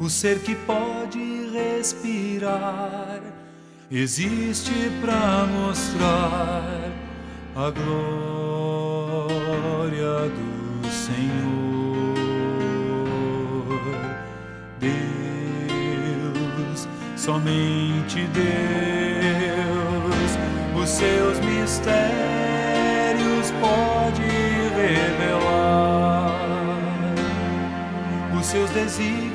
o ser que pode respirar, existe para mostrar a glória do Senhor. Deus, somente Deus, os seus mistérios pode revelar, os seus desígnios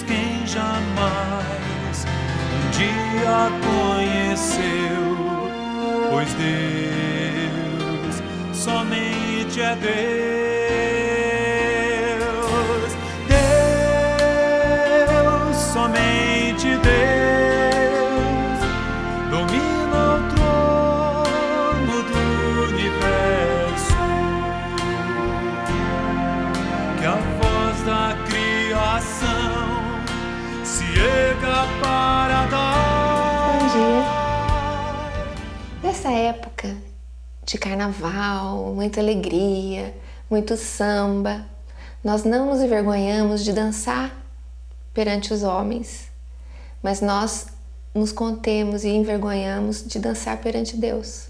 quem jamais um dia conheceu, pois Deus somente é Deus. Deus, somente Deus, domina o trono do universo, que a voz da criação se erga para dar. Bom dia. Nessa época de carnaval, muita alegria, muito samba, nós não nos envergonhamos de dançar perante os homens, mas nós nos contemos e envergonhamos de dançar perante Deus.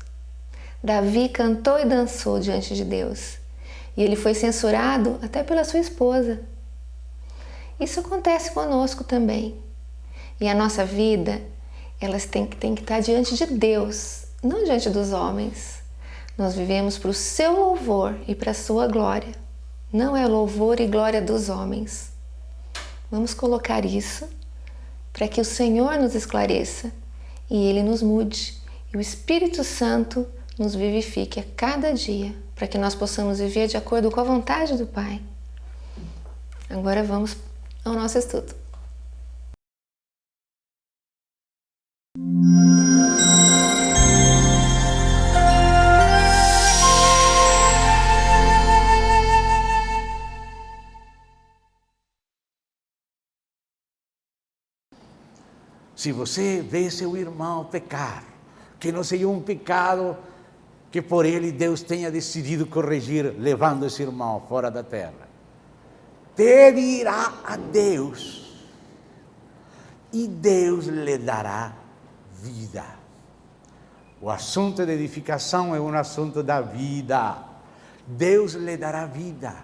Davi cantou e dançou diante de Deus, e ele foi censurado até pela sua esposa. Isso acontece conosco também. E a nossa vida, elas tem que estar diante de Deus, não diante dos homens. Nós vivemos para o seu louvor e para a sua glória. Não é louvor e glória dos homens. Vamos colocar isso para que o Senhor nos esclareça e Ele nos mude. E o Espírito Santo nos vivifique a cada dia, para que nós possamos viver de acordo com a vontade do Pai. Agora vamos ao nosso estudo. Se você vê seu irmão pecar, que não seja um pecado que por ele Deus tenha decidido corrigir, levando esse irmão fora da terra, pedirá a Deus e Deus lhe dará vida. O assunto de edificação é um assunto da vida. Deus lhe dará vida.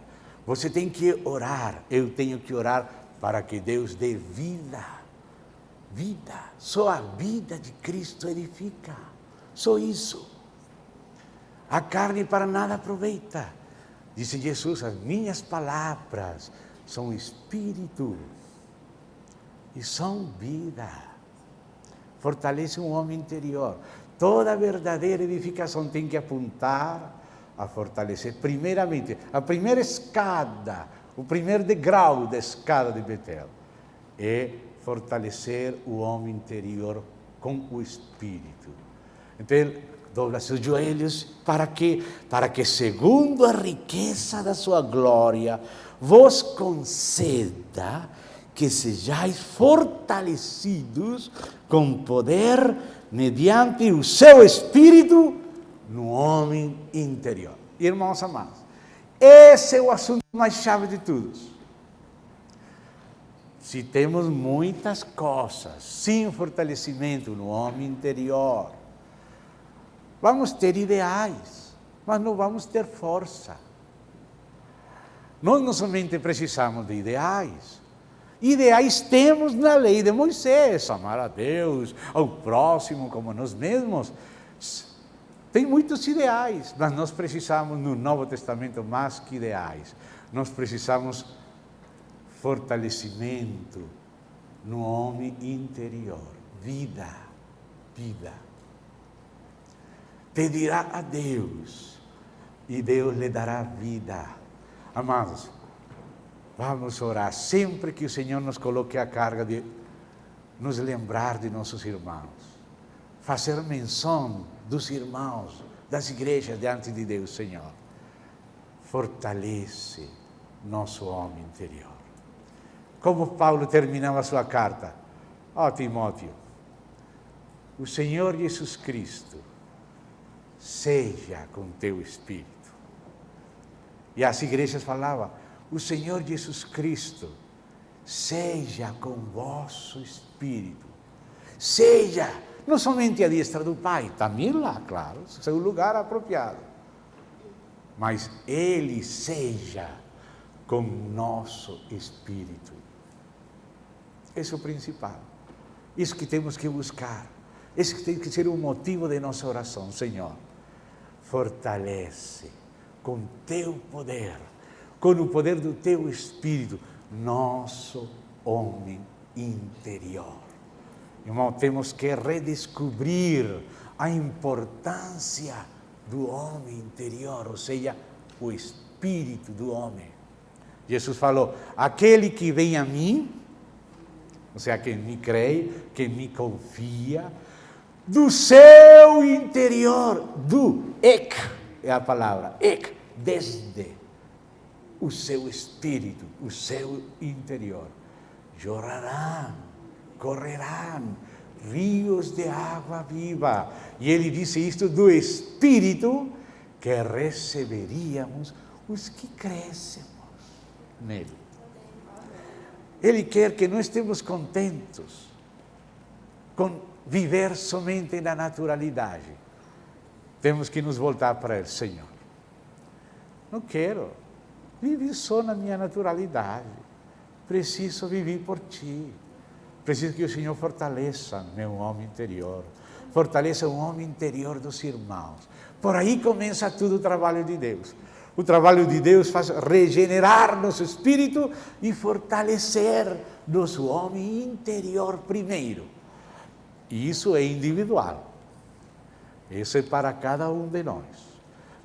Você tem que orar, eu tenho que orar para que Deus dê vida. Vida, só a vida de Cristo edifica, só isso. A carne para nada aproveita. Disse Jesus, as minhas palavras são espírito e são vida. Fortalece um homem interior. Toda verdadeira edificação tem que apontar a fortalecer, primeiramente, a primeira escada, o primeiro degrau da escada de Betel é fortalecer o homem interior com o Espírito. Então, ele dobra seus joelhos para que segundo a riqueza da sua glória, vos conceda que sejais fortalecidos com poder mediante o seu Espírito no homem interior. Irmãos amados, esse é o assunto mais chave de todos. Se temos muitas coisas sem fortalecimento no homem interior, vamos ter ideais, mas não vamos ter força. Nós não somente precisamos de ideais. Ideais temos na lei de Moisés, amar a Deus, ao próximo como nós mesmos. Tem muitos ideais, mas nós precisamos no Novo Testamento mais que ideais. Nós precisamos fortalecimento no homem interior, vida. Pedirá a Deus e Deus lhe dará vida. Amados, vamos orar sempre que o Senhor nos coloque a carga de nos lembrar de nossos irmãos, fazer menção dos irmãos, das igrejas diante de Deus. Senhor, fortalece nosso homem interior. Como Paulo terminava a sua carta, Timóteo, o Senhor Jesus Cristo seja com teu espírito. E as igrejas falavam, o Senhor Jesus Cristo seja com vosso espírito. Seja, não somente à destra do Pai, também lá, claro, seu lugar apropriado. Mas Ele seja com nosso espírito. Esse é o principal. Isso que temos que buscar. Esse que tem que ser o motivo de nossa oração. Senhor, fortalece com Teu poder, com o poder do Teu Espírito, nosso homem interior. Irmão, temos que redescobrir a importância do homem interior, ou seja, o espírito do homem. Jesus falou, aquele que vem a mim, ou seja, quem me crê, quem me confia, do seu interior, do ek, é a palavra, ek, desde o seu espírito, o seu interior, jorrarão, correrão rios de água viva. E ele disse isto do Espírito que receberíamos os que crescemos nele. Ele quer que não estemos contentos com viver somente na naturalidade. Temos que nos voltar para ele. Senhor, não quero viver só na minha naturalidade. Preciso viver por Ti. Preciso que o Senhor fortaleça meu homem interior. Fortaleça o homem interior dos irmãos. Por aí começa todo o trabalho de Deus. O trabalho de Deus faz regenerar nosso espírito e fortalecer nosso homem interior primeiro. E isso é individual. Isso é para cada um de nós.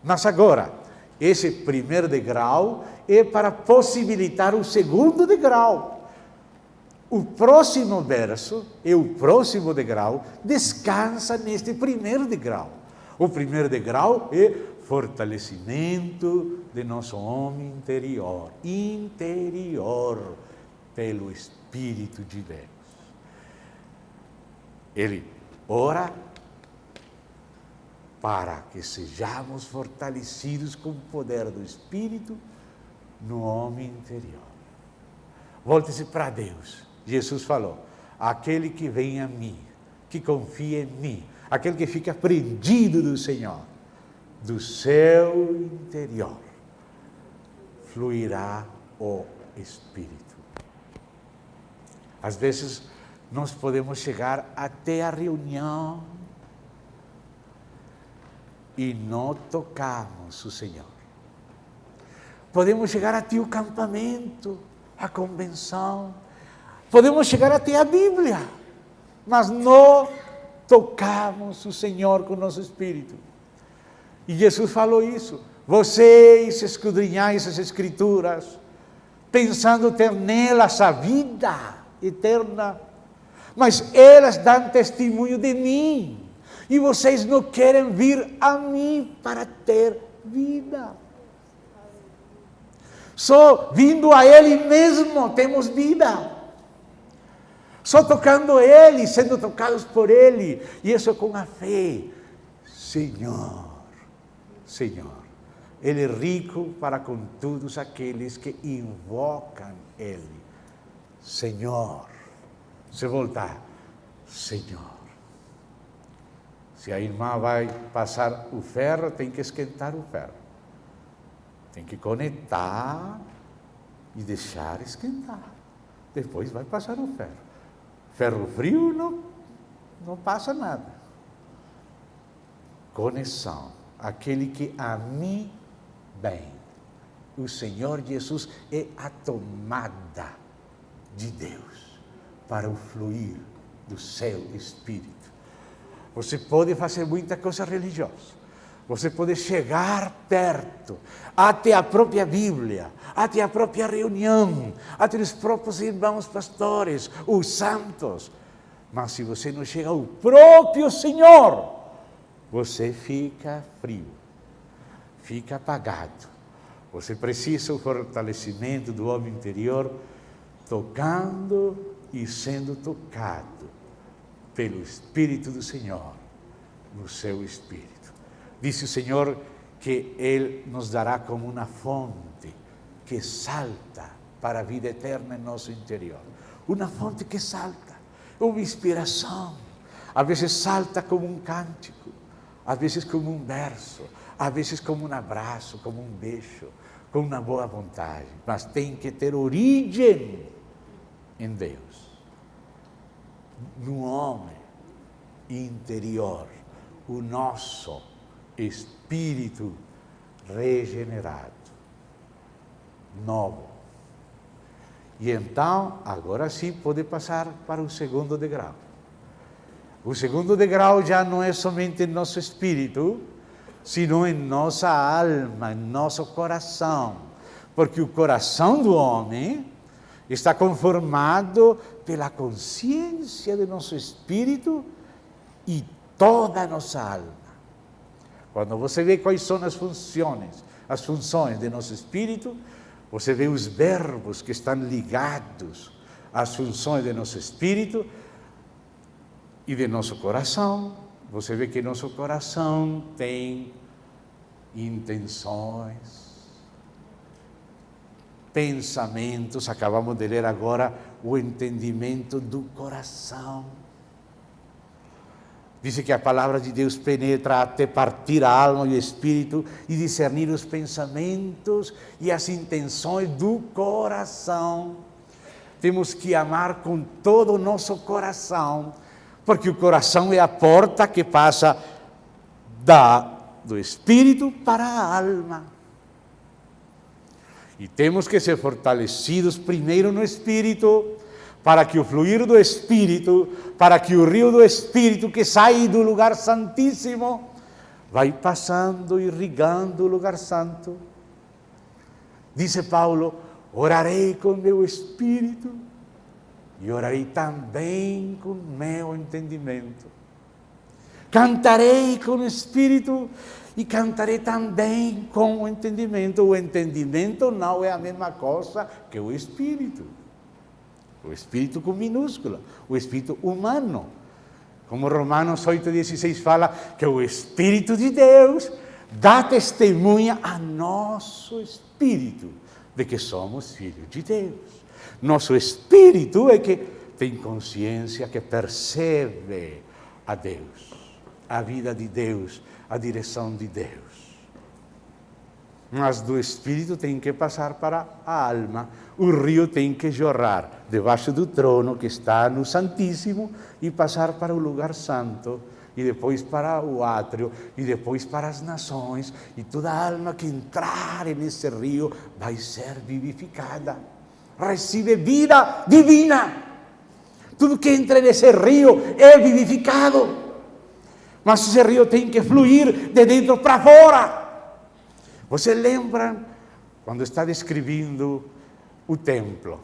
Mas agora, esse primeiro degrau é para possibilitar o segundo degrau. O próximo verso e o próximo degrau descansa neste primeiro degrau. O primeiro degrau é fortalecimento de nosso homem interior, pelo Espírito de Deus. Ele ora para que sejamos fortalecidos com o poder do Espírito no homem interior. Volte-se para Deus. Jesus falou, aquele que vem a mim, que confia em mim, aquele que fica prendido do Senhor, do seu interior, fluirá o Espírito. Às vezes, nós podemos chegar até a reunião e não tocamos o Senhor. Podemos chegar até o campamento, a convenção, podemos chegar até a Bíblia, mas não tocamos o Senhor com o nosso espírito. E Jesus falou isso. Vocês escudrinhais as Escrituras, pensando ter nelas a vida eterna, mas elas dão testemunho de mim, e vocês não querem vir a mim para ter vida. Só vindo a Ele mesmo temos vida. Só tocando Ele, sendo tocados por Ele. E isso com a fé. Senhor, Ele é rico para com todos aqueles que invocam Ele. Senhor, se voltar, Senhor. Se a irmã vai passar o ferro, tem que esquentar o ferro. Tem que conectar e deixar esquentar. Depois vai passar o ferro. Ferro frio não passa nada. Conexão. Aquele que a mim vem. O Senhor Jesus é a tomada de Deus para o fluir do seu Espírito. Você pode fazer muita coisa religiosa. Você pode chegar perto, até a própria Bíblia, até a própria reunião, até os próprios irmãos pastores, os santos. Mas se você não chega ao próprio Senhor, você fica frio, fica apagado. Você precisa do fortalecimento do homem interior, tocando e sendo tocado pelo Espírito do Senhor, no seu Espírito. Disse o Senhor que Ele nos dará como uma fonte que salta para a vida eterna em nosso interior. Uma fonte que salta, uma inspiração. Às vezes salta como um cântico, às vezes como um verso, às vezes como um abraço, como um beijo, com uma boa vontade. Mas tem que ter origem em Deus, no homem interior, o nosso espírito regenerado, novo. E então, agora sim, pode passar para o segundo degrau. O segundo degrau já não é somente em nosso espírito, sino em nossa alma, em nosso coração. Porque o coração do homem está conformado pela consciência de nosso espírito e toda a nossa alma. Quando você vê quais são as funções de nosso espírito, você vê os verbos que estão ligados às funções de nosso espírito e de nosso coração. Você vê que nosso coração tem intenções, pensamentos. Acabamos de ler agora o entendimento do coração. Diz que a palavra de Deus penetra até partir a alma e o espírito e discernir os pensamentos e as intenções do coração. Temos que amar com todo o nosso coração, porque o coração é a porta que passa do espírito para a alma. E temos que ser fortalecidos primeiro no espírito, para que o fluir do Espírito, para que o rio do Espírito que sai do lugar santíssimo, vai passando, irrigando o lugar santo. Diz Paulo, orarei com meu espírito e orarei também com meu entendimento. Cantarei com o espírito e cantarei também com o entendimento. O entendimento não é a mesma coisa que o espírito. O espírito com minúscula, o espírito humano. Como Romanos 8,16 fala, que o Espírito de Deus dá testemunha a nosso espírito de que somos filhos de Deus. Nosso espírito é que tem consciência, que percebe a Deus, a vida de Deus, a direção de Deus. Mas do espírito tem que passar para a alma. O rio tem que jorrar debaixo do trono que está no Santíssimo e passar para o lugar santo, e depois para o átrio, e depois para as nações, e toda alma que entrar nesse rio vai ser vivificada, recebe vida divina. Tudo que entra nesse rio é vivificado, mas esse rio tem que fluir de dentro para fora. Você lembra quando está descrevendo o templo?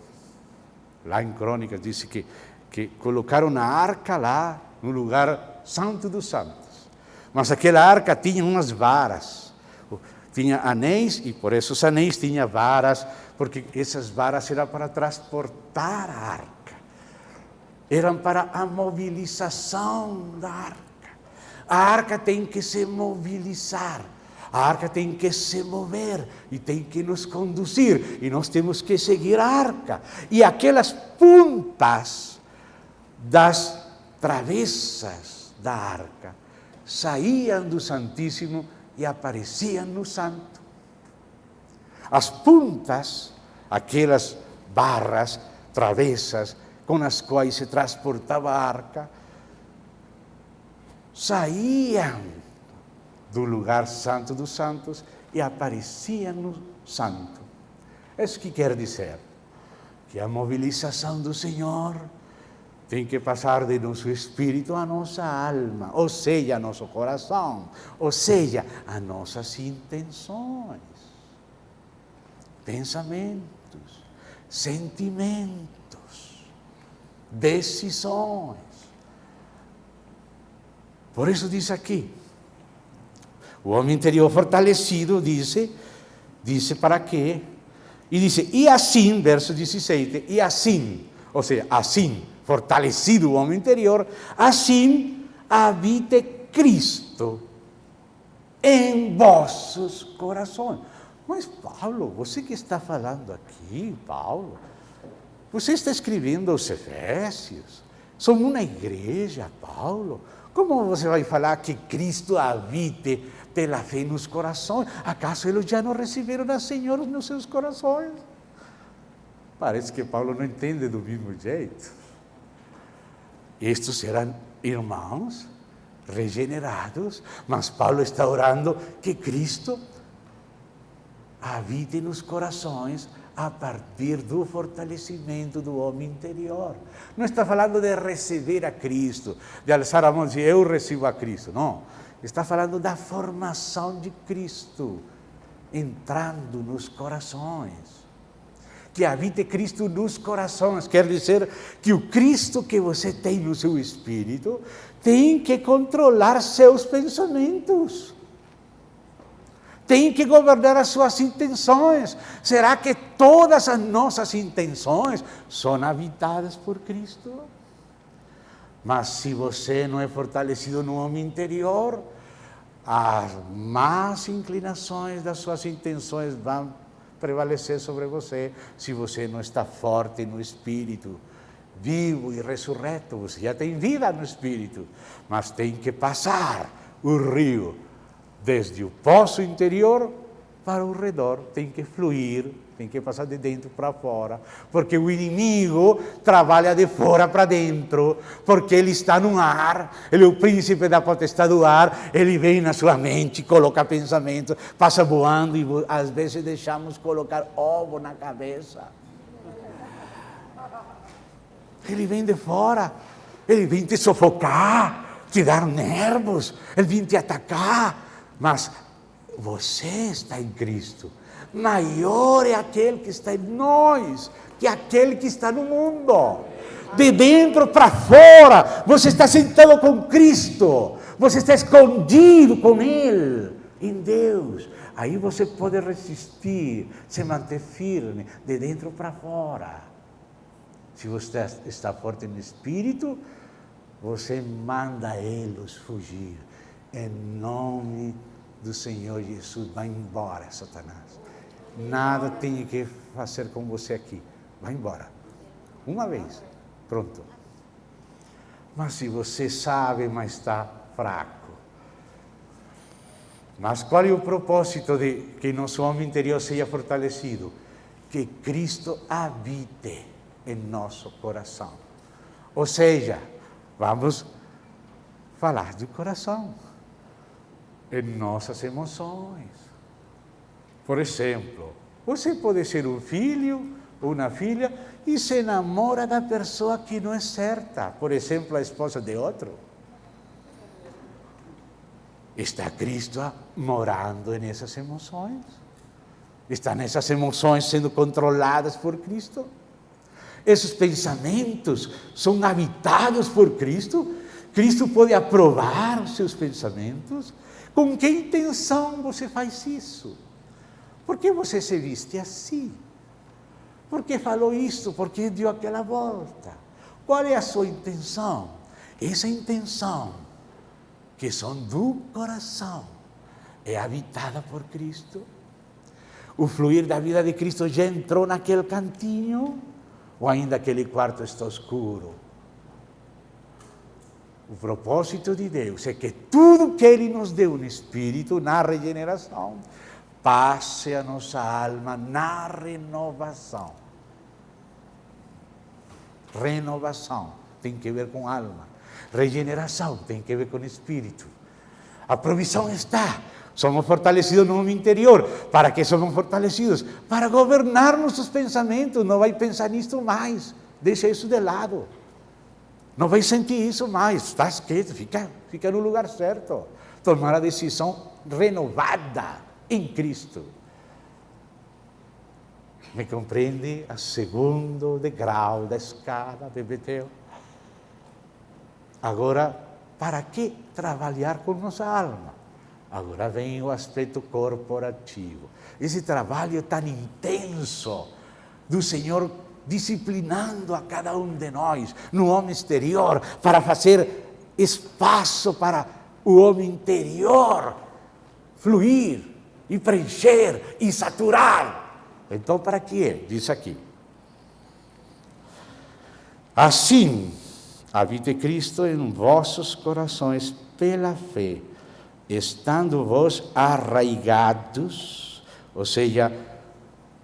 Lá em Crônicas diz que colocaram a arca lá no lugar santo dos santos. Mas aquela arca tinha umas varas, tinha anéis, e por isso os anéis tinham varas, porque essas varas eram para transportar a arca. Eram para a mobilização da arca. A arca tem que se mobilizar. A arca tem que se mover e tem que nos conduzir, e nós temos que seguir a arca. E aquelas pontas das travessas da arca saíam do Santíssimo e apareciam no Santo. As pontas, aquelas barras, travessas com as quais se transportava a arca, saíam do lugar santo dos santos e aparecia no santo. Isso que quer dizer que a mobilização do Senhor tem que passar de nosso espírito à nossa alma, ou seja, a nosso coração, ou seja, a nossas intenções, pensamentos, sentimentos, decisões. Por isso diz aqui, o homem interior fortalecido, disse para quê? E disse, e assim, verso 17, e assim, ou seja, assim, fortalecido o homem interior, assim habite Cristo em vossos corações. Mas Paulo, você que está falando aqui, Paulo, você está escrevendo aos Efésios, somos uma igreja, Paulo. Como você vai falar que Cristo habite pela fé nos corações? Acaso eles já não receberam a Senhor nos seus corações? Parece que Paulo não entende do mesmo jeito. Estes eram irmãos regenerados, mas Paulo está orando que Cristo habite nos corações a partir do fortalecimento do homem interior. Não está falando de receber a Cristo, de alçar a mão e dizer, eu recebo a Cristo. Não, está falando da formação de Cristo, entrando nos corações. Que habite Cristo nos corações, quer dizer que o Cristo que você tem no seu espírito tem que controlar seus pensamentos. Tem que governar as suas intenções. Será que todas as nossas intenções são habitadas por Cristo? Mas se você não é fortalecido no homem interior, as más inclinações das suas intenções vão prevalecer sobre você. Se você não está forte no Espírito, vivo e ressurreto, você já tem vida no Espírito, mas tem que passar o rio desde o poço interior para o redor, tem que fluir, tem que passar de dentro para fora, porque o inimigo trabalha de fora para dentro, porque ele está no ar, ele é o príncipe da potestade do ar, ele vem na sua mente, coloca pensamentos, passa voando e às vezes deixamos colocar ovo na cabeça. Ele vem de fora, ele vem te sufocar, te dar nervos, ele vem te atacar. Mas você está em Cristo. Maior é aquele que está em nós que aquele que está no mundo. De dentro para fora, você está sentado com Cristo. Você está escondido com Ele, em Deus. Aí você pode resistir, se manter firme, de dentro para fora. Se você está forte no Espírito, você manda eles fugir. Em nome do Senhor Jesus, vai embora, Satanás. Nada tem que fazer com você aqui. Vai embora. Uma vez, pronto. Mas se você sabe, mas está fraco. Mas qual é o propósito de que nosso homem interior seja fortalecido? Que Cristo habite em nosso coração. Ou seja, vamos falar do coração. Em nossas emoções. Por exemplo, você pode ser um filho ou uma filha e se enamora da pessoa que não é certa. Por exemplo, a esposa de outro. Está Cristo morando nessas emoções? Estão essas emoções sendo controladas por Cristo? Esses pensamentos são habitados por Cristo? Cristo pode aprovar os seus pensamentos? Com que intenção você faz isso? Por que você se veste assim? Por que falou isso? Por que deu aquela volta? Qual é a sua intenção? Essa intenção, que são do coração, é habitada por Cristo? O fluir da vida de Cristo já entrou naquele cantinho? Ou ainda aquele quarto está escuro? O propósito de Deus é que tudo que Ele nos deu no Espírito, na regeneração, passe a nossa alma na renovação. Renovação tem que ver com alma. Regeneração tem que ver com Espírito. A provisão está. Somos fortalecidos no homem interior. Para que somos fortalecidos? Para governar nossos pensamentos. Não vai pensar nisso mais. Deixa isso de lado. Não vai sentir isso mais, está quieto, fica no lugar certo. Tomar a decisão renovada em Cristo. Me compreende? A segundo degrau da escada de Betel. Agora, para que trabalhar com nossa alma? Agora vem o aspecto corporativo. Esse trabalho tão intenso do Senhor disciplinando a cada um de nós, no homem exterior, para fazer espaço para o homem interior fluir e preencher, e saturar. Então, para quê? Diz aqui. Assim, habite Cristo em vossos corações pela fé, estando vós arraigados, ou seja,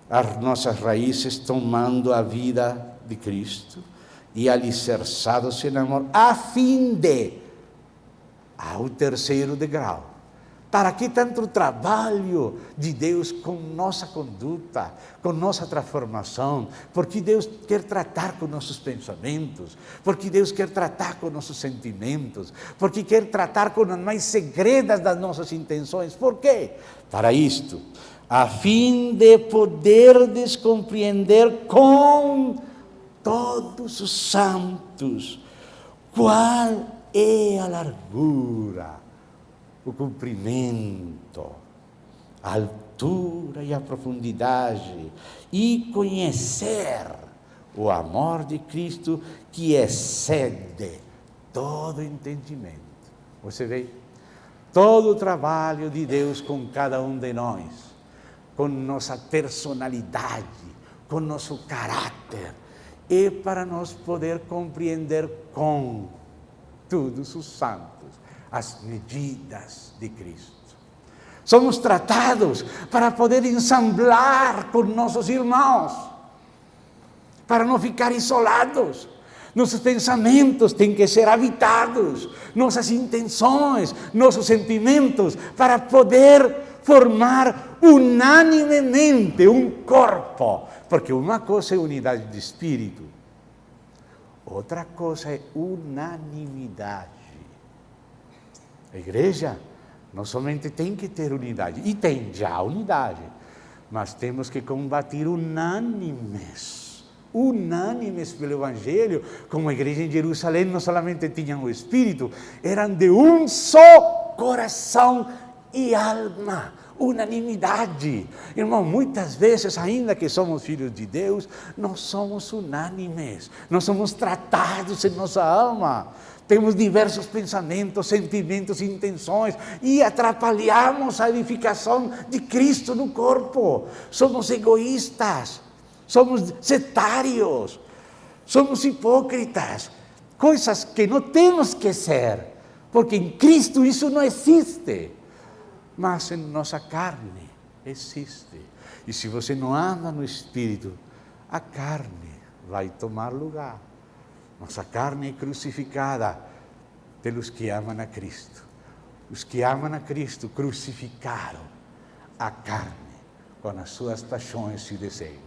as nossas raízes tomando a vida de Cristo e alicerçados em amor, a fim de, ao terceiro degrau. Para que tanto trabalho de Deus com nossa conduta, com nossa transformação? Porque Deus quer tratar com nossos pensamentos, porque Deus quer tratar com nossos sentimentos, porque quer tratar com as mais segredas das nossas intenções. Por quê? Para isto, a fim de poderdes compreender com todos os santos qual é a largura, o comprimento, a altura e a profundidade, e conhecer o amor de Cristo que excede todo entendimento. Você vê? Todo o trabalho de Deus com cada um de nós, com nossa personalidade, com nosso caráter, é para nós poder compreender com todos os santos as medidas de Cristo. Somos tratados para poder ensamblar com nossos irmãos, para não ficar isolados. Nossos pensamentos têm que ser habitados, nossas intenções, nossos sentimentos, para poder formar unanimemente um corpo. Porque uma coisa é unidade de espírito, outra coisa é unanimidade. A igreja não somente tem que ter unidade, e tem já unidade, mas temos que combater unânimes pelo Evangelho, como a igreja em Jerusalém não somente tinham o Espírito, eram de um só coração e alma, unanimidade. Irmão, muitas vezes, ainda que somos filhos de Deus, não somos unânimes, não somos tratados em nossa alma. Temos diversos pensamentos, sentimentos, intenções e atrapalhamos a edificação de Cristo no corpo. Somos egoístas, somos sectários, somos hipócritas, coisas que não temos que ser, porque em Cristo isso não existe, mas em nossa carne existe. E se você não anda no Espírito, a carne vai tomar lugar. Nossa carne é crucificada pelos que amam a Cristo. Os que amam a Cristo crucificaram a carne com as suas paixões e desejos.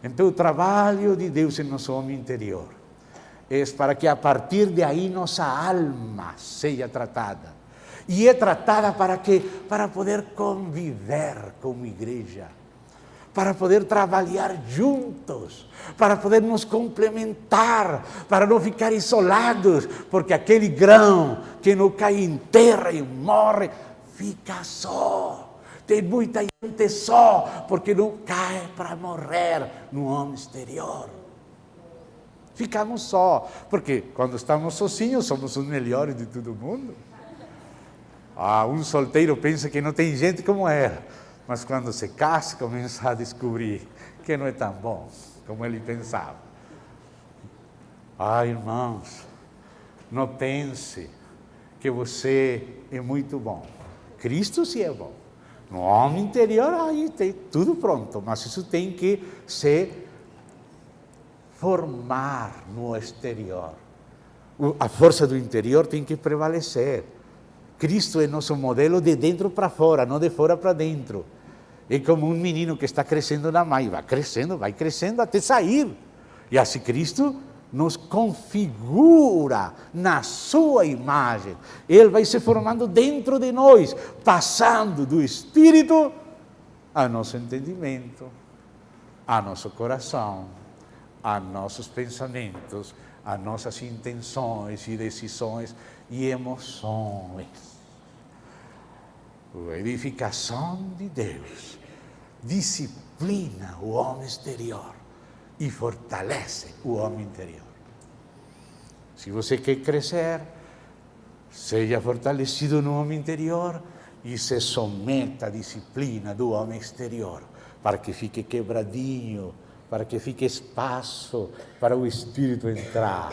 Então, o trabalho de Deus em nosso homem interior é para que a partir de aí nossa alma seja tratada. E é tratada para quê? Para poder conviver como igreja, para poder trabalhar juntos, para poder nos complementar, para não ficar isolados, porque aquele grão que não cai em terra e morre, fica só. Tem muita gente só, porque não cai para morrer no homem exterior. Ficamos só, porque quando estamos sozinhos somos os melhores de todo mundo. Um solteiro pensa que não tem gente como era, mas quando se casa começa a descobrir que não é tão bom como ele pensava. Irmãos, não pense que você é muito bom. Cristo sim é bom. No homem interior, aí tem tudo pronto, mas isso tem que se formar no exterior. A força do interior tem que prevalecer. Cristo é nosso modelo de dentro para fora, não de fora para dentro. É como um menino que está crescendo na mãe, vai crescendo até sair. E assim Cristo nos configura na sua imagem. Ele vai se formando dentro de nós, passando do Espírito ao nosso entendimento, ao nosso coração, a nossos pensamentos, a nossas intenções e decisões e emoções. A edificação de Deus disciplina o homem exterior e fortalece o homem interior. Se você quer crescer, seja fortalecido no homem interior e se someta à disciplina do homem exterior, para que fique quebradinho, para que fique espaço para o Espírito entrar.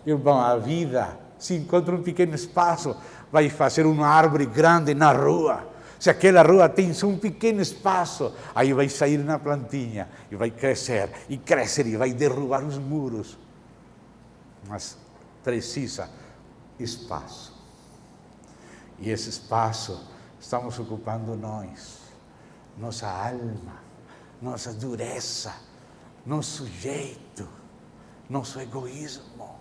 Irmão, a vida, se encontra um pequeno espaço, vai fazer uma árvore grande na rua. Se aquela rua tem só um pequeno espaço, aí vai sair na plantinha e vai crescer e vai derrubar os muros. Mas precisa espaço. E esse espaço estamos ocupando nós, nossa alma, nossa dureza, nosso jeito, nosso egoísmo.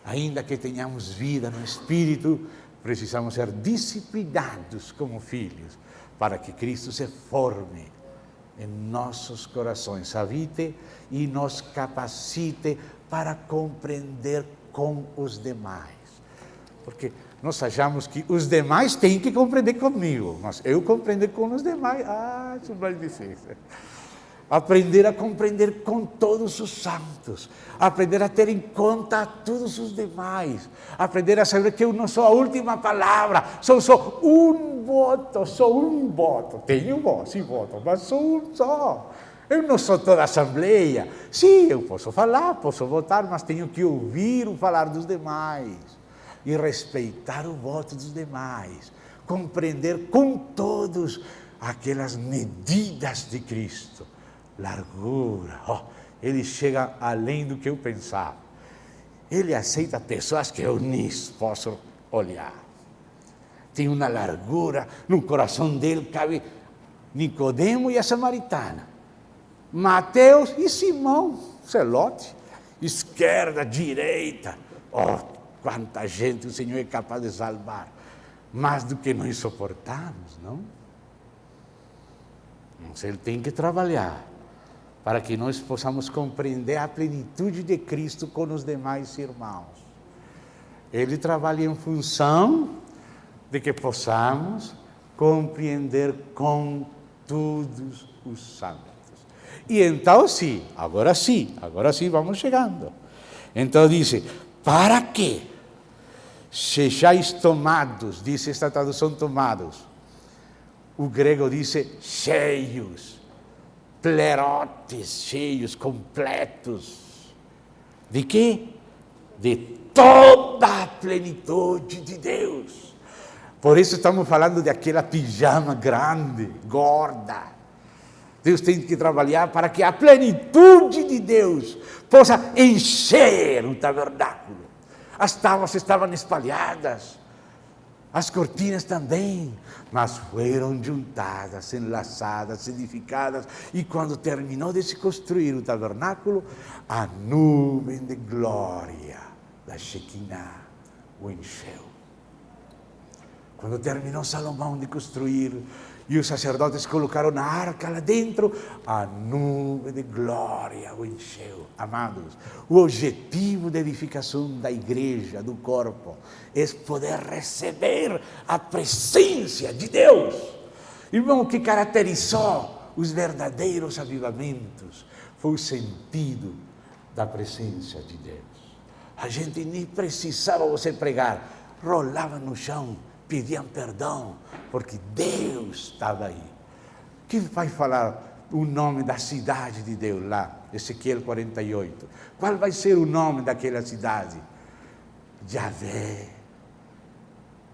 Ainda que tenhamos vida no Espírito, precisamos ser disciplinados como filhos, para que Cristo se forme em nossos corações, habite e nos capacite para compreender com os demais. Porque nós achamos que os demais têm que compreender comigo, mas eu compreender com os demais, isso é mais difícil. Aprender a compreender com todos os santos, aprender a ter em conta a todos os demais, aprender a saber que eu não sou a última palavra, sou só um voto, tenho voz e voto, mas sou um só. Eu não sou toda a assembleia. Sim, eu posso falar, posso votar, mas tenho que ouvir o falar dos demais e respeitar o voto dos demais, compreender com todos aquelas medidas de Cristo. Largura, ele chega além do que eu pensava. Ele aceita pessoas que eu nem posso olhar. Tem uma largura, no coração dele cabe Nicodemo e a samaritana, Mateus e Simão, Zelote, esquerda, direita. Quanta gente o Senhor é capaz de salvar, mais do que nós suportamos, não? Mas Ele tem que trabalhar para que nós possamos compreender a plenitude de Cristo com os demais irmãos. Ele trabalha em função de que possamos compreender com todos os santos. E então sim, agora sim, vamos chegando. Então diz, para que sejais tomados, diz esta tradução tomados. O grego diz cheios, plerotes, cheios, completos. De quê? De toda a plenitude de Deus. Por isso estamos falando de aquela pijama grande, gorda. Deus tem que trabalhar para que a plenitude de Deus possa encher o tabernáculo. As tábuas estavam espalhadas, as cortinas também, mas foram juntadas, enlaçadas, edificadas, e quando terminou de se construir o tabernáculo, a nuvem de glória da Shekinah o encheu. Quando terminou Salomão de construir, e os sacerdotes colocaram a arca lá dentro, a nuvem de glória o encheu. Amados, o objetivo da edificação da igreja, do corpo, é poder receber a presença de Deus. Irmão, o que caracterizou os verdadeiros avivamentos foi o sentido da presença de Deus. A gente nem precisava você pregar, rolava no chão, pediam perdão, porque Deus estava aí. Quem vai falar o nome da cidade de Deus lá? Ezequiel 48. Qual vai ser o nome daquela cidade? Yahvé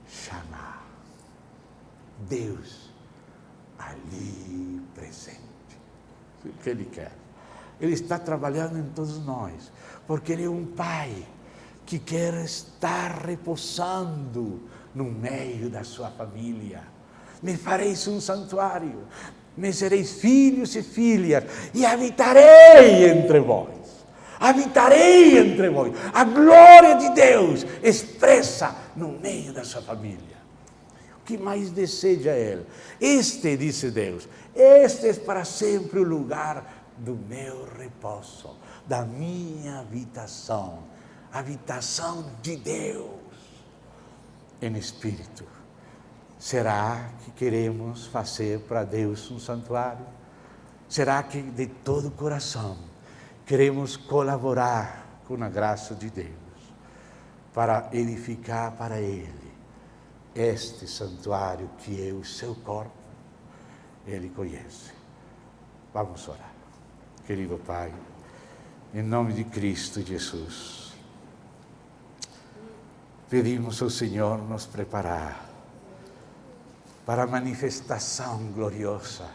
Shammah. Deus ali presente. O que Ele quer? Ele está trabalhando em todos nós, porque Ele é um Pai que quer estar repousando no meio da sua família. Me fareis um santuário, me sereis filhos e filhas, e habitarei entre vós. Habitarei entre vós. A glória de Deus expressa no meio da sua família. O que mais deseja Ele? Este, disse Deus, este é para sempre o lugar do meu repouso, da minha habitação. Habitação de Deus em espírito. Será que queremos fazer para Deus um santuário? Será que de todo o coração queremos colaborar com a graça de Deus para edificar para Ele este santuário que é o seu corpo, Ele conhece. Vamos orar. Querido Pai, em nome de Cristo Jesus, pedimos ao Senhor nos preparar para a manifestação gloriosa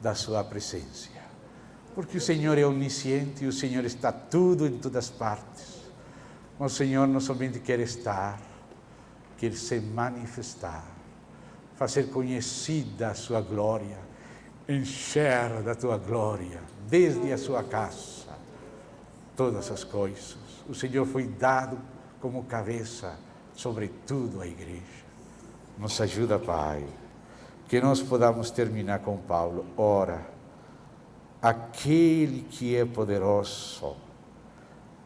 da sua presença. Porque o Senhor é onisciente e o Senhor está tudo em todas partes. Mas o Senhor não somente quer estar, quer se manifestar, fazer conhecida a sua glória, encher da tua glória, desde a sua casa, todas as coisas. O Senhor foi dado como cabeça sobre tudo a igreja. Nos ajuda, Pai, que nós podamos terminar com Paulo. Ora, aquele que é poderoso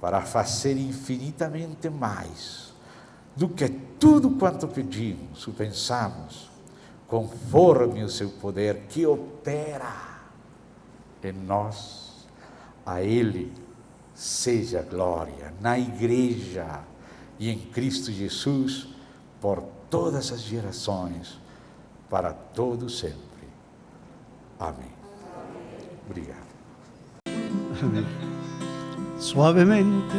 para fazer infinitamente mais do que tudo quanto pedimos ou pensamos, conforme o seu poder que opera em nós, a Ele seja glória na igreja e em Cristo Jesus por todas as gerações, para todo sempre. Amém. Obrigado. Amén. Suavemente,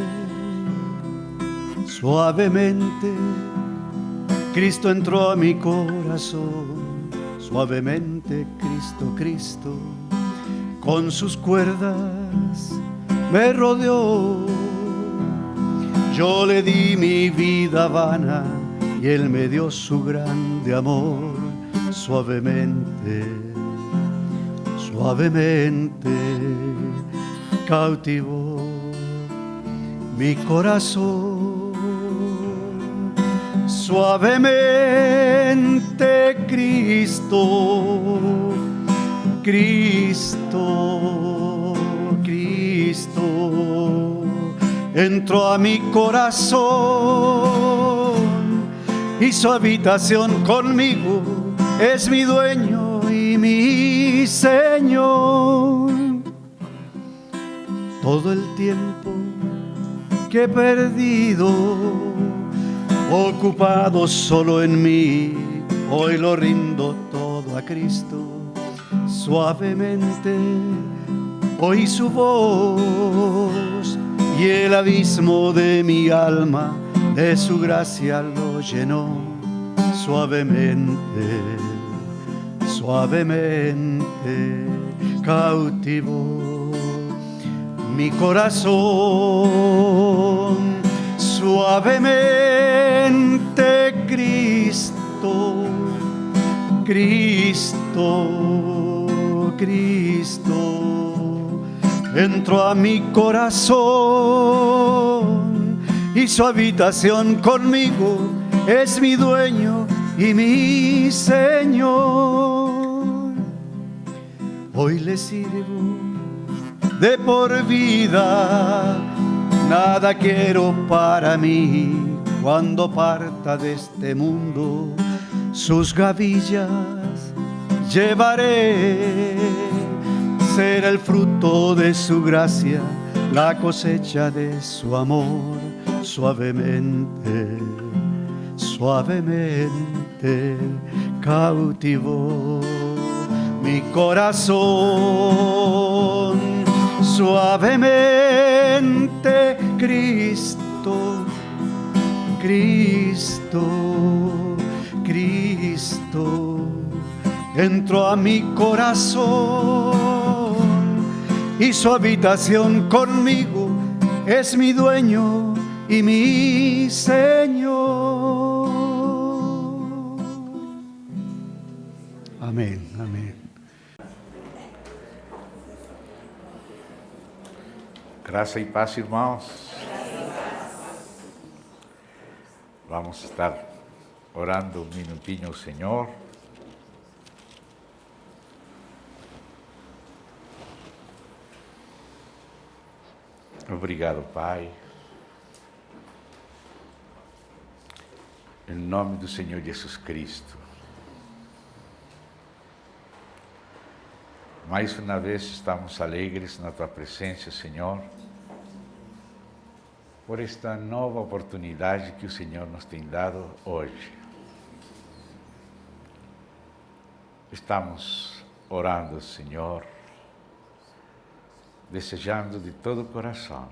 suavemente, Cristo entró a mi corazón. Suavemente, Cristo, Cristo, con sus cuerdas me rodeó. Yo le di mi vida vana y Él me dio su grande amor. Suavemente, suavemente cautivó mi corazón. Suavemente Cristo, Cristo, Cristo entró a mi corazón y su habitación conmigo, es mi dueño y mi Señor. Todo el tiempo que he perdido, ocupado solo en mí, hoy lo rindo todo a Cristo. Suavemente oí su voz y el abismo de mi alma de su gracia lo llenó. Suavemente, suavemente cautivó mi corazón. Suavemente Cristo, Cristo, Cristo entró a mi corazón y su habitación conmigo, es mi dueño y mi Señor. Hoy le sirvo de por vida, nada quiero para mí. Cuando parta de este mundo, sus gavillas llevaré. Será el fruto de su gracia, la cosecha de su amor. Suavemente, suavemente cautivó mi corazón. Suavemente Cristo, Cristo, Cristo entró a mi corazón y su habitación conmigo, es mi dueño y mi Señor. Amén, amén. Graça e paz, irmãos. Vamos estar orando um minutinho ao Senhor. Obrigado, Pai. Em nome do Senhor Jesus Cristo. Mais uma vez estamos alegres na Tua presença, Senhor, por esta nova oportunidade que o Senhor nos tem dado hoje. estamos orando, Senhor, desejando de todo o coração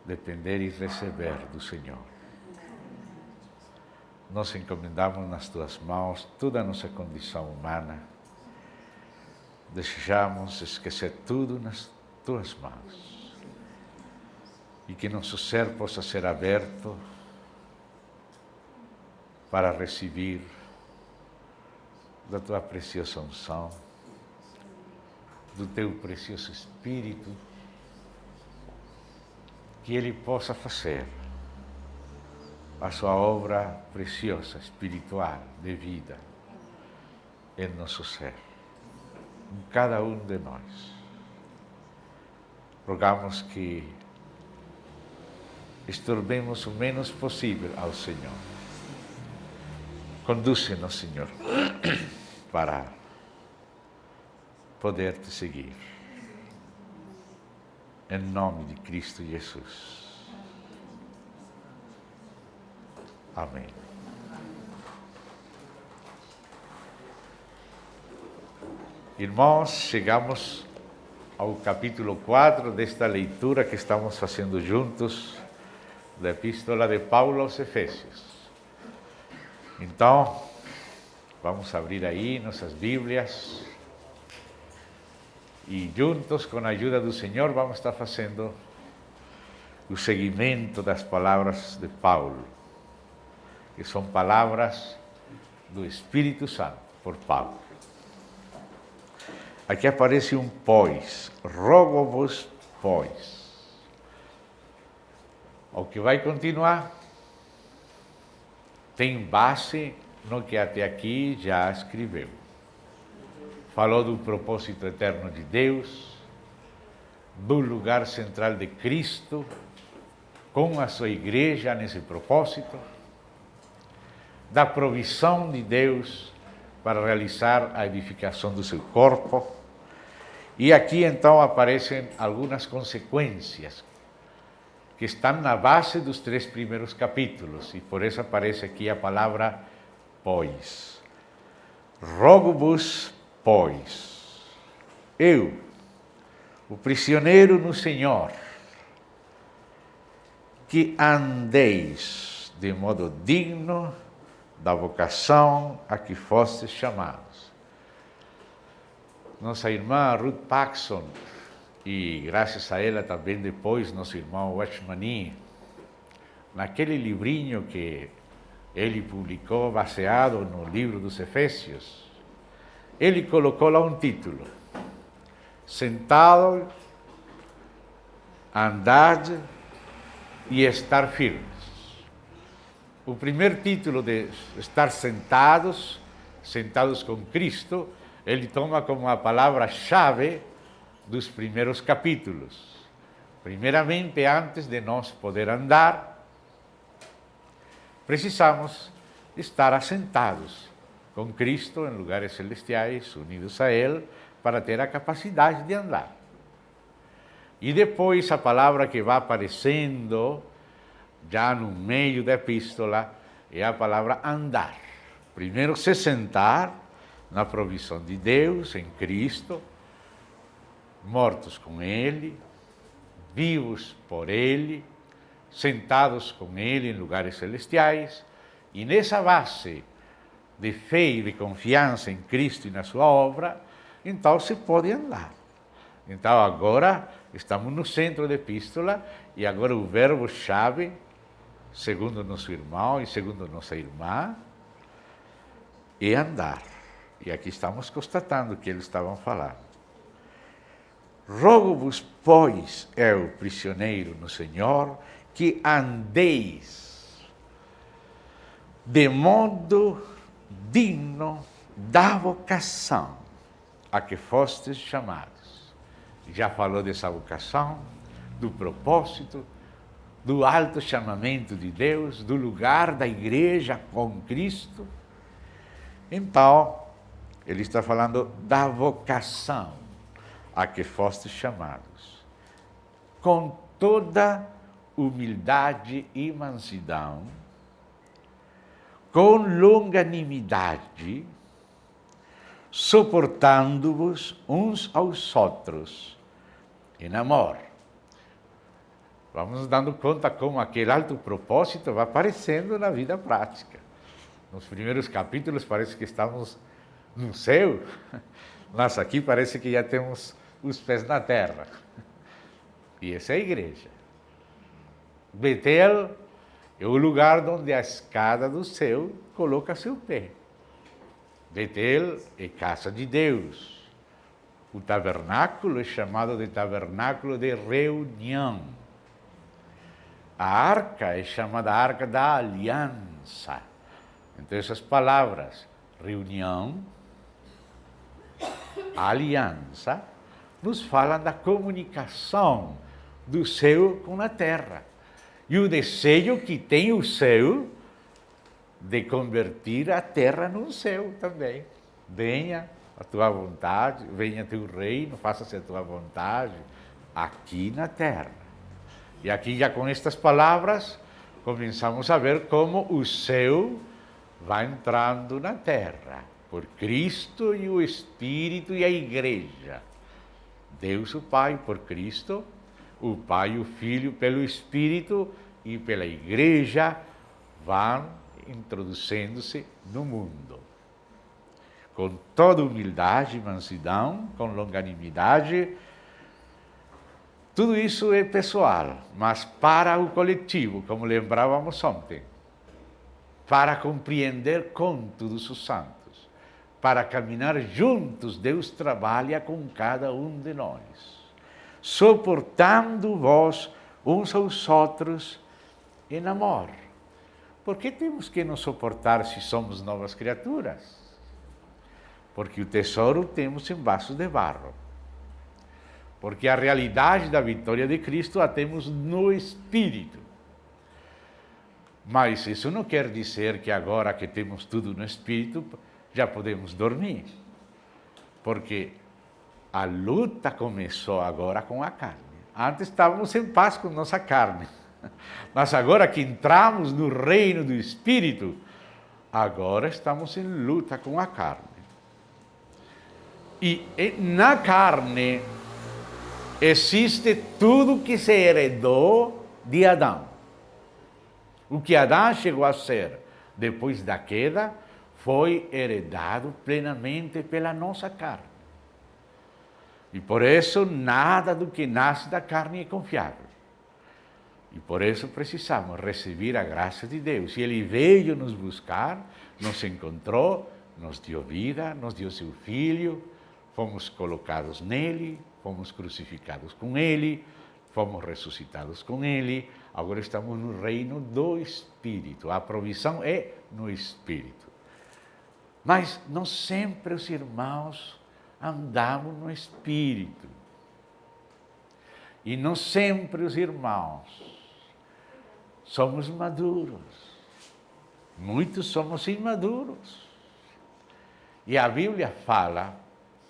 depender e receber do Senhor. Nós encomendamos nas Tuas mãos toda a nossa condição humana. Desejamos esquecer tudo nas Tuas mãos. E que nosso ser possa ser aberto para receber da Tua preciosa unção, do Teu precioso Espírito, que Ele possa fazer a sua obra preciosa, espiritual, de vida, em nosso ser, em cada um de nós. Rogamos que estorbemos o menos possível ao Senhor. Conduz-nos, Senhor, para poder te seguir. Em nome de Cristo Jesus. Amém. Irmãos, chegamos ao capítulo 4 desta leitura que estamos fazendo juntos da Epístola de Paulo aos Efésios. Então, vamos abrir aí nossas Bíblias e juntos, com a ajuda do Senhor, vamos estar fazendo o seguimento das palavras de Paulo, que são palavras do Espírito Santo, por Paulo. Aqui aparece um pois, rogo-vos, pois. O que vai continuar tem base no que até aqui já escreveu. Falou do propósito eterno de Deus, do lugar central de Cristo, com a sua igreja nesse propósito, da provisão de Deus para realizar a edificação do seu corpo. E aqui então aparecem algumas consequências que estão na base dos 3 primeiros capítulos, e por isso aparece aqui a palavra pois. Rogo-vos, pois, eu, o prisioneiro no Senhor, que andeis de modo digno da vocação a que fostes chamados. Nossa irmã Ruth Paxson, e graças a ela também depois nosso irmão Watchmani, naquele livrinho que ele publicou baseado no livro dos Efésios, ele colocou lá um título: Sentado, andar e estar firmes. O primeiro título de estar sentados com Cristo, ele toma como a palavra-chave dos primeiros capítulos. Primeiramente, antes de nós poder andar, precisamos estar assentados com Cristo em lugares celestiais, unidos a Ele, para ter a capacidade de andar. E depois a palavra que vai aparecendo já no meio da epístola é a palavra andar. Primeiro se sentar na provisão de Deus, em Cristo, mortos com Ele, vivos por Ele, sentados com Ele em lugares celestiais, e nessa base de fé e de confiança em Cristo e na sua obra, então se pode andar. Então agora estamos no centro da epístola, e agora o verbo-chave, segundo nosso irmão e segundo nossa irmã, é andar. E aqui estamos constatando o que eles estavam falando. Rogo-vos, pois, eu, prisioneiro no Senhor, que andeis de modo digno da vocação a que fostes chamados. Já falou dessa vocação, do propósito, do alto chamamento de Deus, do lugar da igreja com Cristo. Então, ele está falando da vocação a que fostes chamados, com toda humildade e mansidão, com longanimidade suportando-vos uns aos outros em amor. Vamos nos dando conta como aquele alto propósito vai aparecendo na vida prática. Nos primeiros capítulos parece que estamos no céu, mas aqui parece que já temos os pés na terra. E essa é a igreja. Betel é o lugar onde a escada do céu coloca seu pé. Betel é casa de Deus. O tabernáculo é chamado de tabernáculo de reunião. A arca é chamada arca da aliança. Então essas palavras, reunião, aliança, nos falam da comunicação do céu com a terra. E o desejo que tem o céu de converter a terra num céu também. Venha a tua vontade, venha teu reino, faça-se a tua vontade aqui na terra. E aqui já com estas palavras começamos a ver como o céu vai entrando na terra, por Cristo e o Espírito e a igreja. Deus o Pai por Cristo, o Pai e o Filho pelo Espírito e pela igreja vão introduzindo-se no mundo. Com toda humildade e mansidão, com longanimidade. Tudo isso é pessoal, mas para o coletivo, como lembrávamos ontem, para compreender com todos os santos, para caminhar juntos, Deus trabalha com cada um de nós, suportando-vos uns aos outros em amor. Por que temos que nos suportar se somos novas criaturas? Porque o tesouro temos em vasos de barro. Porque a realidade da vitória de Cristo a temos no Espírito. Mas isso não quer dizer que agora que temos tudo no Espírito, já podemos dormir. Porque a luta começou agora com a carne. Antes estávamos em paz com nossa carne. Mas agora que entramos no reino do Espírito, agora estamos em luta com a carne. E na carne existe tudo que se heredou de Adão. O que Adão chegou a ser depois da queda foi heredado plenamente pela nossa carne. E por isso nada do que nasce da carne é confiável. E por isso precisamos receber a graça de Deus. E Ele veio nos buscar, nos encontrou, nos deu vida, nos deu seu Filho, fomos colocados nele, fomos crucificados com Ele, fomos ressuscitados com Ele, agora estamos no reino do Espírito. A provisão é no Espírito. Mas não sempre os irmãos andamos no Espírito. E não sempre os irmãos somos maduros. Muitos somos imaduros. E a Bíblia fala,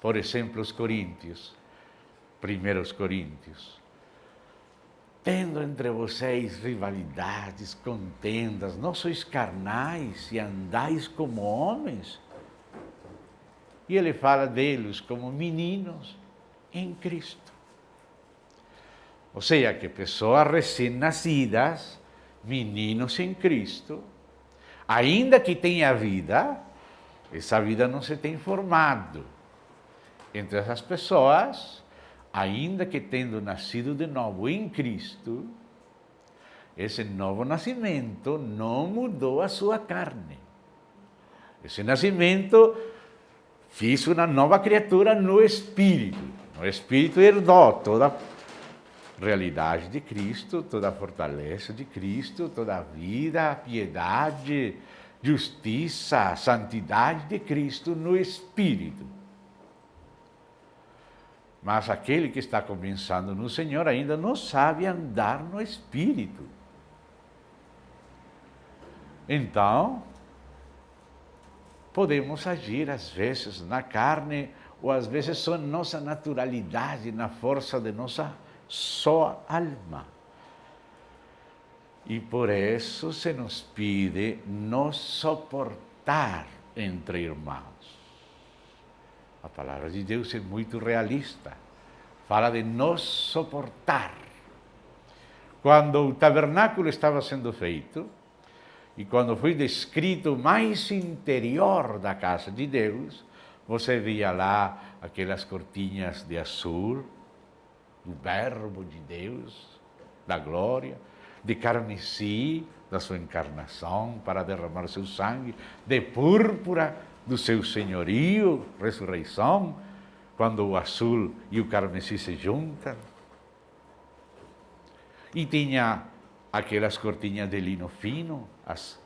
por exemplo, os Coríntios, 1 Coríntios, tendo entre vocês rivalidades, contendas, não sois carnais e andais como homens. E ele fala deles como meninos em Cristo. Ou seja, que pessoas recém-nascidas, meninos em Cristo, ainda que tenha vida, essa vida não se tem formado. Entre essas pessoas, ainda que tendo nascido de novo em Cristo, esse novo nascimento não mudou a sua carne. Esse nascimento fez uma nova criatura no Espírito. O Espírito herdou toda a realidade de Cristo, toda a fortaleza de Cristo, toda a vida, a piedade, justiça, a santidade de Cristo no Espírito. Mas aquele que está começando no Senhor ainda não sabe andar no Espírito. Então, podemos agir às vezes na carne, ou às vezes só nossa naturalidade, na força de nossa só alma. E por isso se nos pede nos suportar entre irmãos. A palavra de Deus é muito realista. Fala de nos suportar. Quando o tabernáculo estava sendo feito, e quando foi descrito o mais interior da casa de Deus, você via lá aquelas cortinhas de azul, do verbo de Deus, da glória, de carmesim, da sua encarnação, para derramar seu sangue, de púrpura, do seu senhorio, ressurreição, quando o azul e o carmesim se juntam. E tinha aquelas cortinhas de lino fino, as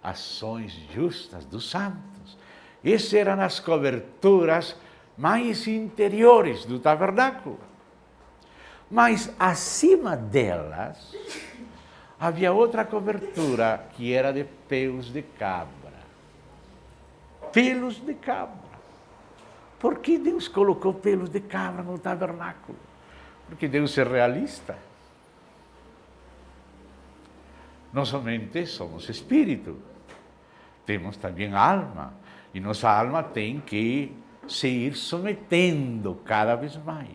ações justas dos santos. Essas eram as coberturas mais interiores do tabernáculo. Mas acima delas, havia outra cobertura que era de pelos de cabra. Pelos de cabra. Por que Deus colocou pelos de cabra no tabernáculo? Porque Deus é realista. Não somente somos espírito, temos também alma. E nossa alma tem que se ir submetendo cada vez mais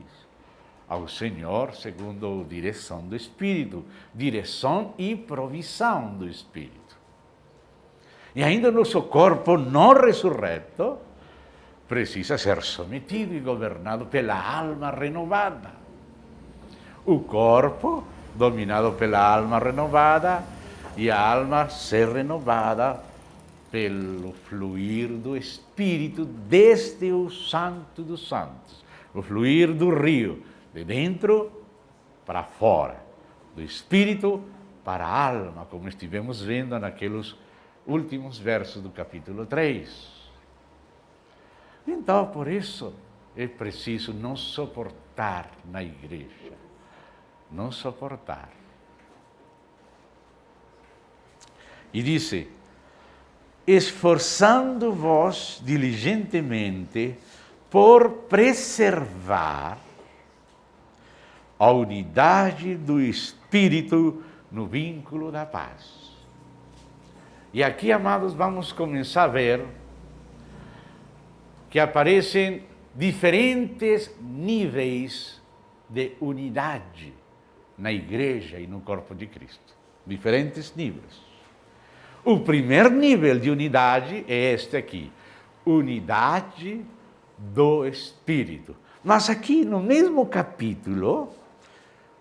ao Senhor, segundo a direção do Espírito, direção e provisão do Espírito. E ainda nosso corpo não ressurreto precisa ser submetido e governado pela alma renovada. O corpo dominado pela alma renovada e a alma ser renovada pelo fluir do Espírito desde o Santo dos Santos, o fluir do rio, de dentro para fora, do Espírito para a alma, como estivemos vendo naqueles últimos versos do capítulo 3. Então, por isso, é preciso não suportar na igreja, não suportar. E disse: esforçando-vos diligentemente por preservar a unidade do Espírito no vínculo da paz. E aqui, amados, vamos começar a ver que aparecem diferentes níveis de unidade na igreja e no corpo de Cristo. Diferentes níveis. O primeiro nível de unidade é este aqui. Unidade do Espírito. Mas aqui no mesmo capítulo,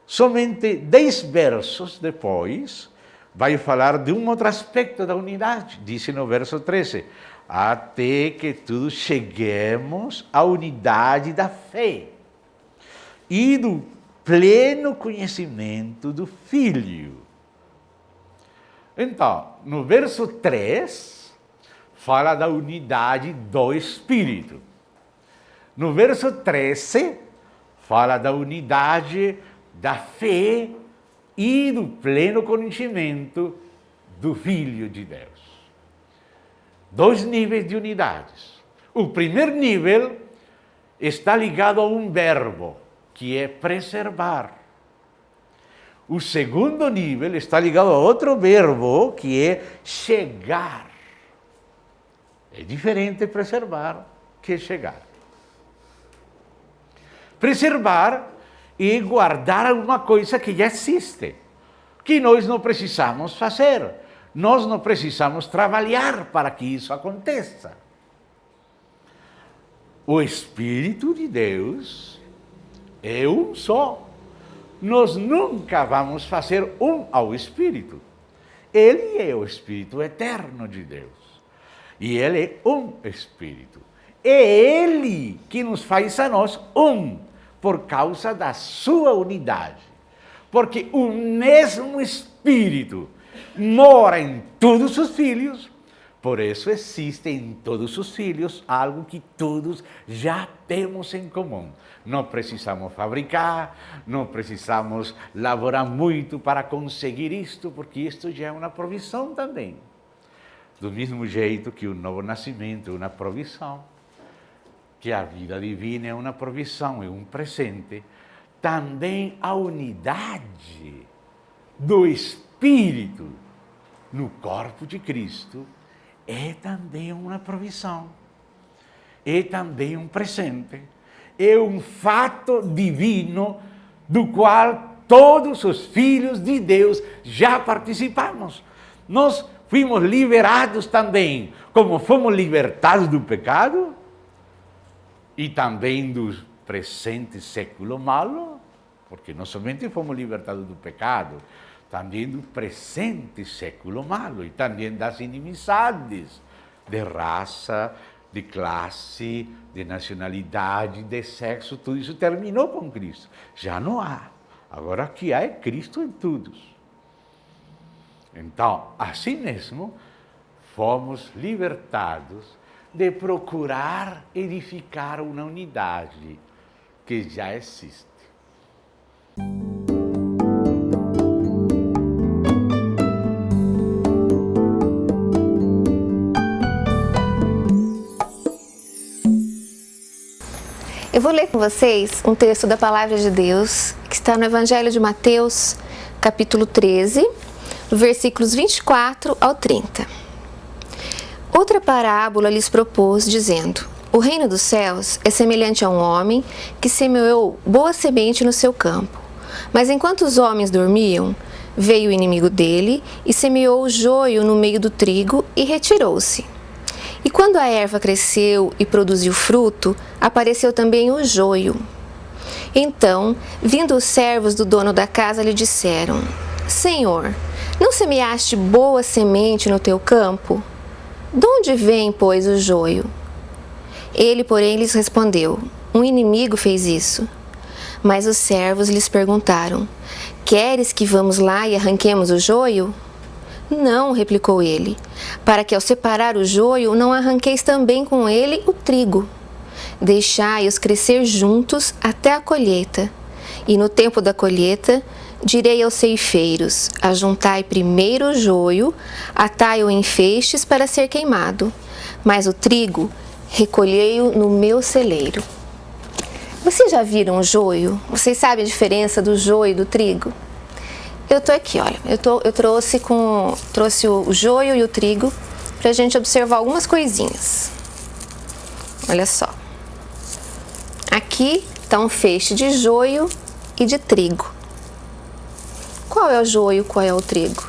somente 10 versos depois, vai falar de um outro aspecto da unidade. Diz no verso 13, até que todos cheguemos à unidade da fé e do pleno conhecimento do Filho. Então, no verso 3, fala da unidade do Espírito. No verso 13, fala da unidade da fé e do pleno conhecimento do Filho de Deus. 2 níveis de unidades. O primeiro nível está ligado a um verbo, que é preservar. O segundo nível está ligado a outro verbo, que é chegar. É diferente preservar que chegar. Preservar é guardar alguma coisa que já existe, que nós não precisamos fazer. Nós não precisamos trabalhar para que isso aconteça. O Espírito de Deus é um só. Nós nunca vamos fazer um ao Espírito. Ele é o Espírito eterno de Deus. E Ele é um Espírito. É Ele que nos faz a nós um, por causa da sua unidade. Porque o mesmo Espírito mora em todos os filhos, por isso existe em todos os filhos algo que todos já temos em comum. Não precisamos fabricar, não precisamos laborar muito para conseguir isto, porque isto já é uma provisão também. Do mesmo jeito que o novo nascimento é uma provisão, que a vida divina é uma provisão, é um presente, também a unidade do Espírito no corpo de Cristo é também uma provisão. é também um presente. É um fato divino do qual todos os filhos de Deus já participamos. Nós fomos liberados também, como fomos libertados do pecado e também do presente século malo, porque não somente fomos libertados do pecado, também do presente século malo e também das inimizades de raça, de classe, de nacionalidade, de sexo, tudo isso terminou com Cristo. Já não há. Agora que há é Cristo em todos. Então, assim mesmo, fomos libertados de procurar edificar uma unidade que já existe. Eu vou ler com vocês um texto da Palavra de Deus que está no Evangelho de Mateus, capítulo 13, versículos 24 ao 30. Outra parábola lhes propôs, dizendo: O reino dos céus é semelhante a um homem que semeou boa semente no seu campo. Mas enquanto os homens dormiam, veio o inimigo dele e semeou o joio no meio do trigo e retirou-se. E quando a erva cresceu e produziu fruto, apareceu também o joio. Então, vindo os servos do dono da casa, lhe disseram: Senhor, não semeaste boa semente no teu campo? De onde vem, pois, o joio? Ele, porém, lhes respondeu: Um inimigo fez isso. Mas os servos lhes perguntaram: Queres que vamos lá e arranquemos o joio? Não, replicou ele, para que ao separar o joio não arranqueis também com ele o trigo. Deixai-os crescer juntos até a colheita. E no tempo da colheita, direi aos ceifeiros: Ajuntai primeiro o joio, atai-o em feixes para ser queimado, mas o trigo recolhei-o no meu celeiro. Vocês já viram o joio? Vocês sabem a diferença do joio e do trigo? Eu tô aqui, olha, eu trouxe o joio e o trigo pra gente observar algumas coisinhas. Olha só. Aqui tá um feixe de joio e de trigo. Qual é o joio, qual é o trigo?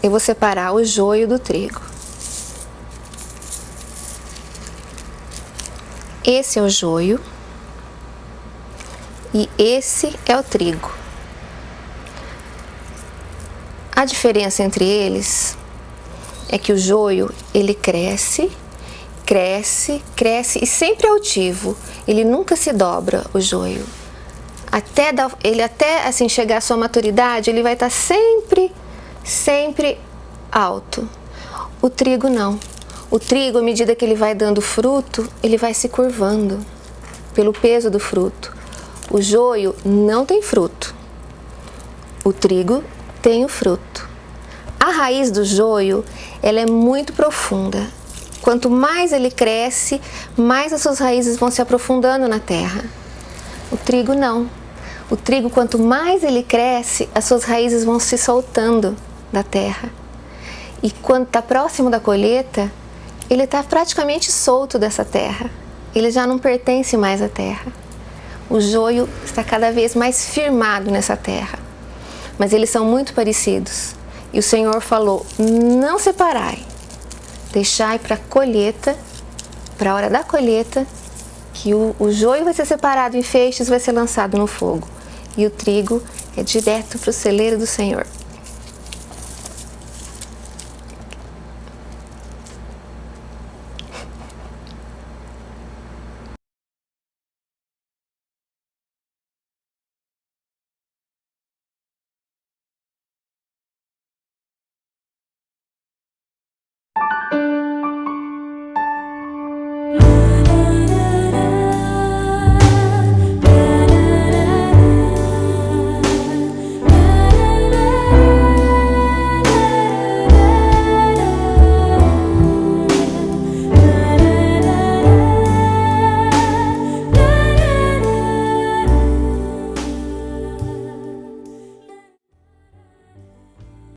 Eu vou separar o joio do trigo. Esse é o joio. E esse é o trigo. A diferença entre eles é que o joio, ele cresce e sempre é altivo. Ele nunca se dobra, o joio. Até assim chegar à sua maturidade, ele vai estar sempre alto. O trigo não. O trigo, à medida que ele vai dando fruto, ele vai se curvando pelo peso do fruto. O joio não tem fruto, o trigo tem o fruto. A raiz do joio, ela é muito profunda. Quanto mais ele cresce, mais as suas raízes vão se aprofundando na terra. O trigo não. O trigo, quanto mais ele cresce, as suas raízes vão se soltando da terra. E quando está próximo da colheita, ele está praticamente solto dessa terra. Ele já não pertence mais à terra. O joio está cada vez mais firmado nessa terra. Mas eles são muito parecidos. E o Senhor falou: não separai. Deixai para a colheita, para a hora da colheita, que o joio vai ser separado em feixes, vai ser lançado no fogo. E o trigo é direto para o celeiro do Senhor.